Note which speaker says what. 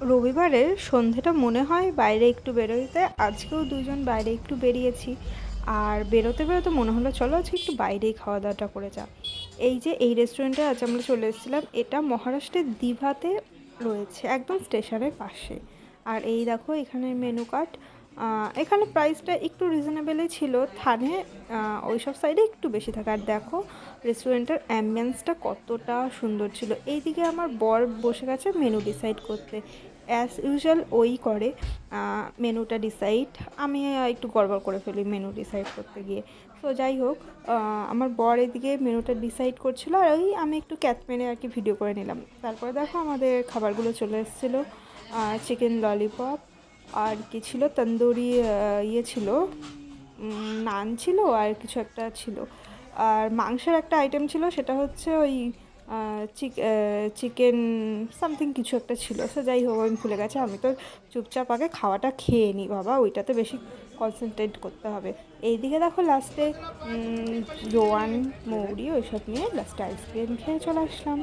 Speaker 1: রবিবারের সন্ধেটা মনে হয় বাইরে একটু বেরোতে। আজকেও দুজন বাইরে একটু বেরিয়েছি। আর বেরোতে বেরোতে মনে হলো চলো আজকে একটু বাইরেই খাওয়া দাওয়াটা করে যাই। এই যে এই রেস্টুরেন্টে আজ আমরা চলে এসেছিলাম, এটা মহারাষ্ট্রের দীঘাতে রয়েছে, একদম স্টেশনের পাশে। আর এই দেখো এখানে মেনু কার্ড। এখানে প্রাইসটা একটু রিজনেবলই ছিল। থানে ওই সব সাইডে একটু বেশি থাকে। আর দেখো রেস্টুরেন্টের অ্যাম্বিয়েন্সটা কতটা সুন্দর ছিল। এইদিকে আমার বর বসে গেছে মেনু ডিসাইড করতে। অ্যাজ ইউজুয়াল ওই করে মেনুটা ডিসাইড। আমি একটু গড়বড় করে ফেলি মেনু ডিসাইড করতে গিয়ে। তো যাই হোক, আমার বর এদিকে মেনুটা ডিসাইড করছিল, আর ওই আমি একটু ক্যাচ মেরে আর কি ভিডিও করে নিলাম। তারপরে দেখো আমাদের খাবারগুলো চলে এসেছিলো। চিকেন ললিপপ, আর কি ছিল, তন্দুরি ইয়ে ছিল, নান ছিল, আর কিছু একটা ছিল। আর মাংসের একটা আইটেম ছিল, সেটা হচ্ছে ওই চিকেন সামথিং কিছু একটা ছিল। সে যাই হোক, আমি ভুলে গেছি। আমি তো চুপচাপ আগে খাওয়াটা খেয়ে নিই বাবা, ওইটাতে বেশি কনসেন্ট্রেট করতে হবে। এইদিকে দেখো লাস্টে জোয়ান, মৌরি ওইসব নিয়ে লাস্টে আইসক্রিম খেয়ে চলে আসলাম।